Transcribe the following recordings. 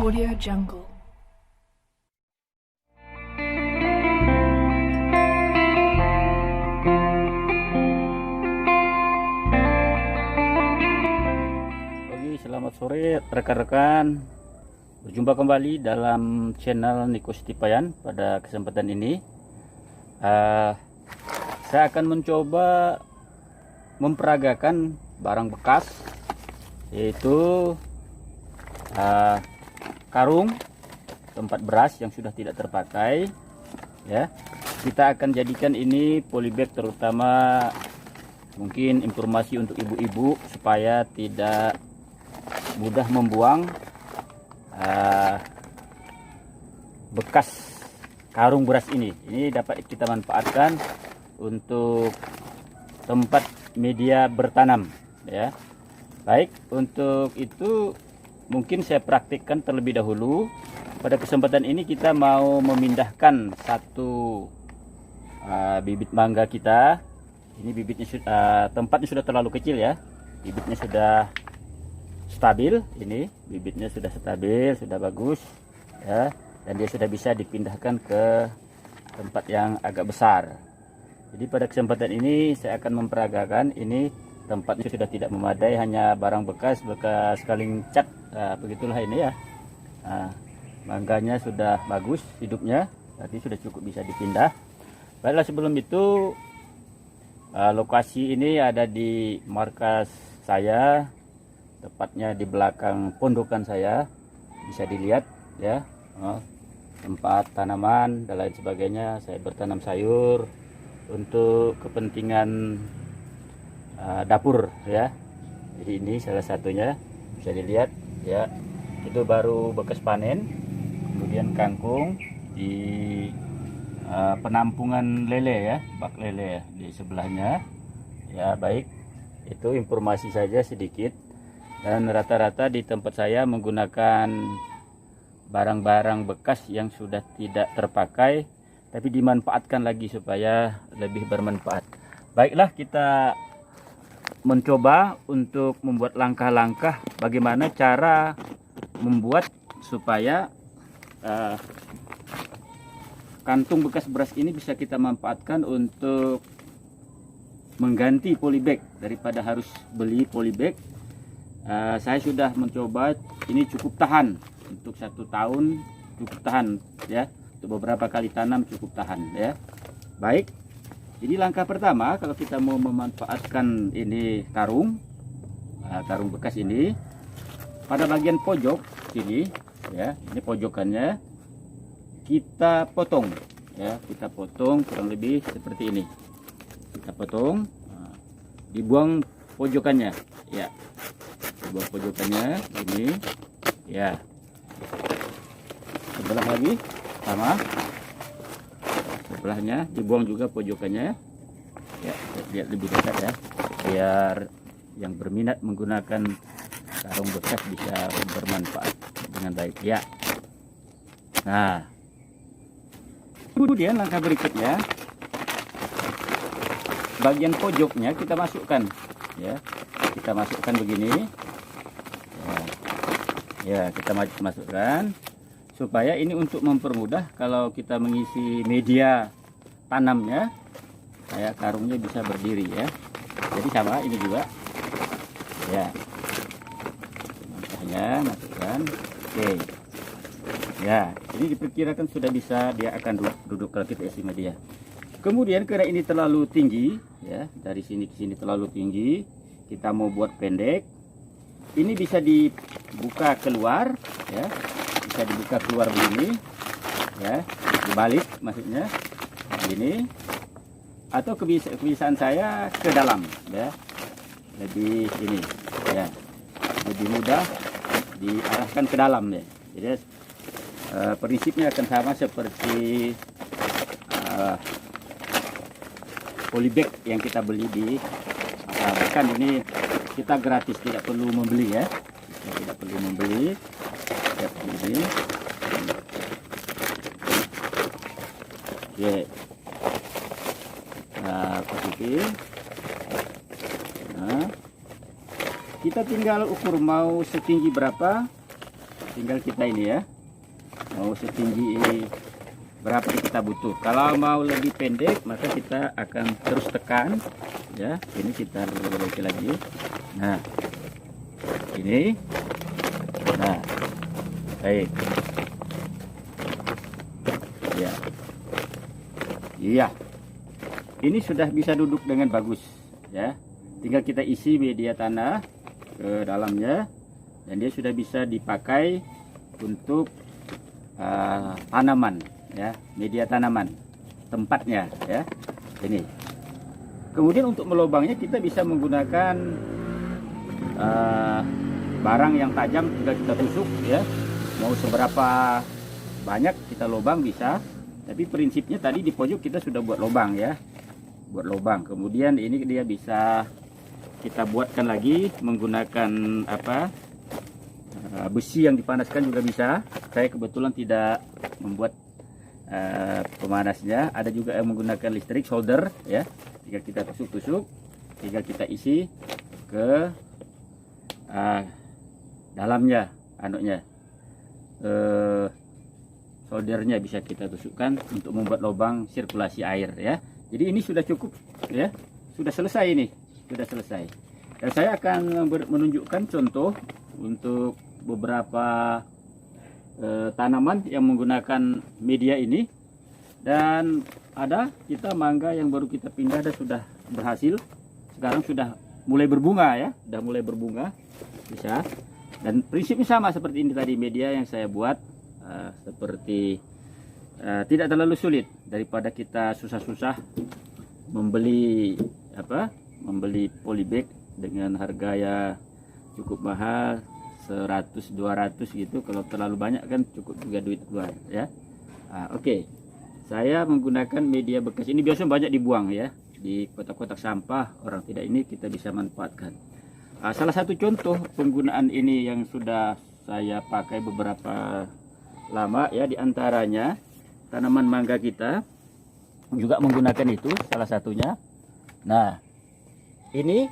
Audio Jungle. Selamat sore rekan-rekan, berjumpa kembali dalam channel Niko Setipayan. Pada kesempatan ini saya akan mencoba memperagakan barang bekas, yaitu karung tempat beras yang sudah tidak terpakai ya. Kita akan jadikan ini polybag, terutama mungkin informasi untuk ibu-ibu supaya tidak mudah membuang bekas karung beras ini. Ini dapat kita manfaatkan untuk tempat media bertanam ya. Baik, untuk itu mungkin saya praktikkan terlebih dahulu. Pada kesempatan ini kita mau memindahkan satu bibit mangga kita. Ini bibitnya tempatnya sudah terlalu kecil ya. Bibitnya sudah stabil, ini bibitnya sudah stabil, sudah bagus ya, dan dia sudah bisa dipindahkan ke tempat yang agak besar. Jadi pada kesempatan ini saya akan memperagakan. Ini tempatnya sudah tidak memadai, hanya barang bekas kaling cat, begitulah ini ya. Mangganya sudah bagus hidupnya, berarti sudah cukup bisa dipindah. Baiklah, sebelum itu lokasi ini ada di markas saya, tepatnya di belakang pondokan saya. Bisa dilihat ya, tempat tanaman dan lain sebagainya. Saya bertanam sayur untuk kepentingan dapur ya. Jadi ini salah satunya, bisa dilihat ya, itu baru bekas panen. Kemudian kangkung di penampungan lele ya, bak lele ya, di sebelahnya ya. Baik, itu informasi saja sedikit. Dan rata-rata di tempat saya menggunakan barang-barang bekas yang sudah tidak terpakai, tapi dimanfaatkan lagi supaya lebih bermanfaat. Baiklah, kita mencoba untuk membuat langkah-langkah bagaimana cara membuat supaya kantung bekas beras ini bisa kita manfaatkan untuk mengganti polybag daripada harus beli polybag. Saya sudah mencoba, ini cukup tahan untuk 1 tahun, cukup tahan ya, untuk beberapa kali tanam cukup tahan ya. Baik, jadi langkah pertama kalau kita mau memanfaatkan ini karung bekas ini, pada bagian pojok sini ya, ini pojokannya kita potong ya, kita potong kurang lebih seperti ini. Kita potong, dibuang pojokannya ya, dibuang pojokannya ini ya. Sebelah lagi sama, sebelahnya dibuang juga pojokannya ya. Lihat lebih dekat ya, biar yang berminat menggunakan karung bekas bisa bermanfaat dengan baik ya. Nah, kemudian langkah berikutnya, bagian pojoknya kita masukkan ya, kita masukkan begini ya, kita masukkan supaya ini untuk mempermudah kalau kita mengisi media tanamnya, kayak karungnya bisa berdiri ya. Jadi sama ini juga ya, makanya masukkan. Oke ya, ini diperkirakan sudah bisa, dia akan duduk kalau kita isi media. Kemudian karena ini terlalu tinggi ya, dari sini ke sini terlalu tinggi, kita mau buat pendek, ini bisa dibuka keluar ya, bisa dibuka keluar begini ya, dibalik maksudnya begini, atau kebiasaan saya ke dalam ya, lebih ini ya, lebih mudah diarahkan ke dalam ya. Jadi prinsipnya akan sama seperti polybag yang kita beli di bahkan ini kita gratis, tidak perlu membeli ya, kita tidak perlu membeli ya, ini oke. Nah, positif. Nah, kita tinggal ukur mau setinggi berapa, tinggal kita ini ya, mau setinggi berapa kita butuh. Kalau mau lebih pendek maka kita akan terus tekan ya. Ini kita perbaiki lagi. Nah ini, nah baik ya, iya ini sudah bisa duduk dengan bagus ya. Tinggal kita isi media tanah ke dalamnya dan dia sudah bisa dipakai untuk tanaman ya, media tanaman tempatnya ya. Ini kemudian untuk melubangnya kita bisa menggunakan barang yang tajam, juga kita tusuk ya. Mau seberapa banyak kita lubang bisa, tapi prinsipnya tadi di pojok kita sudah buat lubang ya, buat lubang. Kemudian ini dia bisa kita buatkan lagi menggunakan apa, besi yang dipanaskan juga bisa. Saya kebetulan tidak membuat pemanasnya. Ada juga yang menggunakan listrik solder ya. Tinggal kita tusuk-tusuk, tinggal kita isi ke dalamnya anunya, soldernya bisa kita tusukkan untuk membuat lubang sirkulasi air ya. Jadi ini sudah cukup ya, sudah selesai ini, sudah selesai. Dan saya akan menunjukkan contoh untuk beberapa tanaman yang menggunakan media ini. Dan ada kita mangga yang baru kita pindah dan sudah berhasil, sekarang sudah mulai berbunga ya, sudah mulai berbunga bisa. Dan prinsipnya sama seperti ini tadi, media yang saya buat seperti tidak terlalu sulit daripada kita susah-susah membeli polybag dengan harga ya cukup mahal, 100-200 gitu. Kalau terlalu banyak kan cukup juga duit keluar ya. Oke. Saya menggunakan media bekas ini, biasanya banyak dibuang ya di kotak-kotak sampah orang tidak, ini kita bisa manfaatkan. Salah satu contoh penggunaan ini yang sudah saya pakai beberapa lama ya, diantaranya tanaman mangga kita juga menggunakan itu salah satunya. Nah ini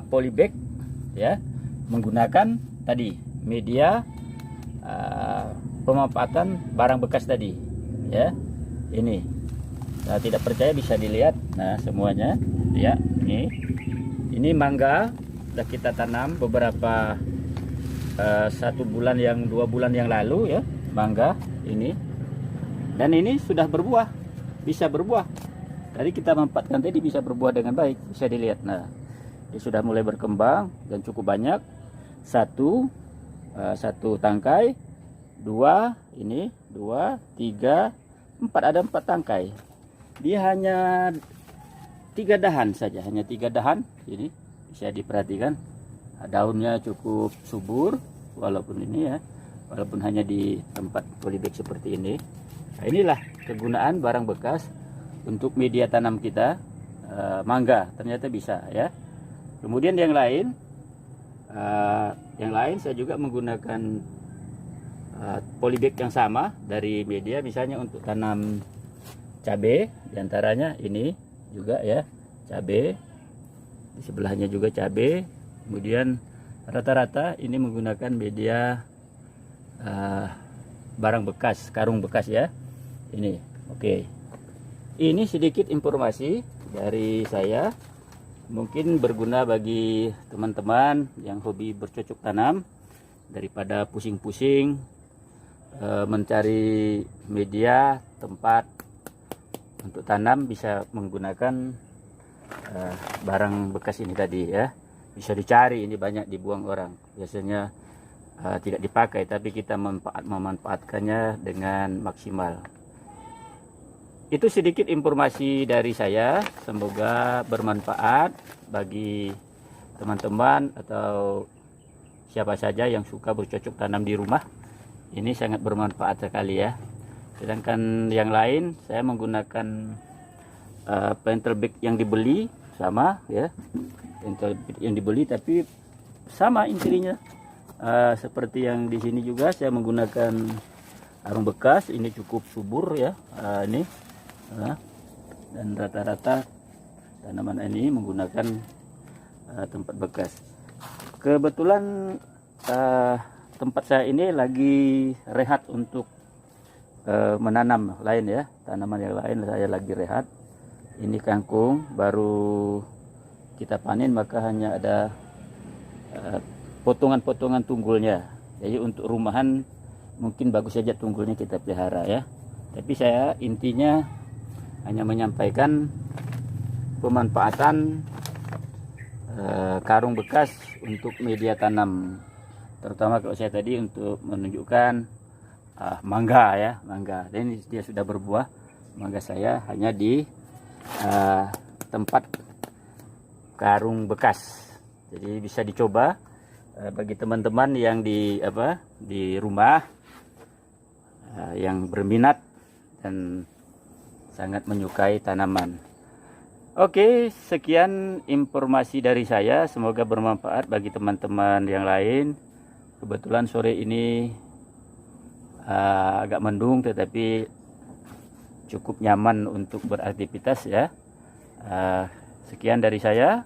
polybag ya, menggunakan tadi media pemanfaatan barang bekas tadi ya. Ini tidak percaya bisa dilihat, nah semuanya ya. Ini mangga sudah kita tanam beberapa 1 bulan yang 2 bulan yang lalu ya, mangga ini, dan ini sudah berbuah, bisa berbuah. Tadi kita manfaatkan tadi bisa berbuah dengan baik, bisa dilihat. Nah dia sudah mulai berkembang dan cukup banyak. Satu tangkai, 2, ini 2, 3, 4, ada 4 tangkai. Dia hanya 3 dahan saja, hanya 3 dahan. Ini bisa diperhatikan, daunnya cukup subur walaupun ini ya, walaupun hanya di tempat polybag seperti ini. Nah, inilah kegunaan barang bekas untuk media tanam kita. Mangga ternyata bisa ya. Kemudian yang lain saya juga menggunakan polybag yang sama dari media, misalnya untuk tanam cabai, diantaranya ini juga ya, cabai, di sebelahnya juga cabai. Kemudian rata-rata ini menggunakan media barang bekas, karung bekas ya. Ini oke. Ini sedikit informasi dari saya, mungkin berguna bagi teman-teman yang hobi bercocok tanam. Daripada pusing-pusing mencari media tempat untuk tanam, bisa menggunakan barang bekas ini tadi ya. Bisa dicari, ini banyak dibuang orang, biasanya tidak dipakai, tapi kita memanfaatkannya dengan maksimal. Itu sedikit informasi dari saya, semoga bermanfaat bagi teman-teman atau siapa saja yang suka bercocok tanam di rumah. Ini sangat bermanfaat sekali ya. Sedangkan yang lain saya menggunakan pentel bag yang dibeli, sama ya, pentel bag yang dibeli tapi sama intinya. Seperti yang di sini juga saya menggunakan karung bekas, ini cukup subur ya. Ini dan rata-rata tanaman ini menggunakan tempat bekas. Kebetulan tempat saya ini lagi rehat untuk menanam lain ya, tanaman yang lain saya lagi rehat. Ini kangkung baru kita panen, maka hanya ada potongan-potongan tunggulnya. Jadi untuk rumahan mungkin bagus saja tunggulnya kita pelihara ya. Tapi saya intinya hanya menyampaikan pemanfaatan karung bekas untuk media tanam, terutama kalau saya tadi untuk menunjukkan mangga ya, mangga. Dan ini dia sudah berbuah mangga saya hanya di tempat karung bekas. Jadi bisa dicoba bagi teman-teman yang di rumah yang berminat dan sangat menyukai tanaman. Oke, sekian informasi dari saya, semoga bermanfaat bagi teman-teman yang lain. Kebetulan sore ini agak mendung, tetapi cukup nyaman untuk beraktivitas ya. Sekian dari saya.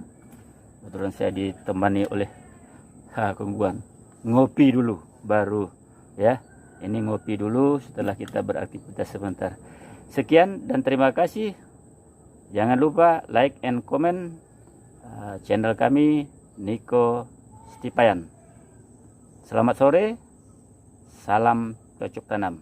Kebetulan saya ditemani oleh Kongguan. Ngopi dulu baru ya. Ini ngopi dulu setelah kita beraktivitas sebentar. Sekian dan terima kasih. Jangan lupa like and comment channel kami, Niko Stipayan. Selamat sore, salam cocok tanam.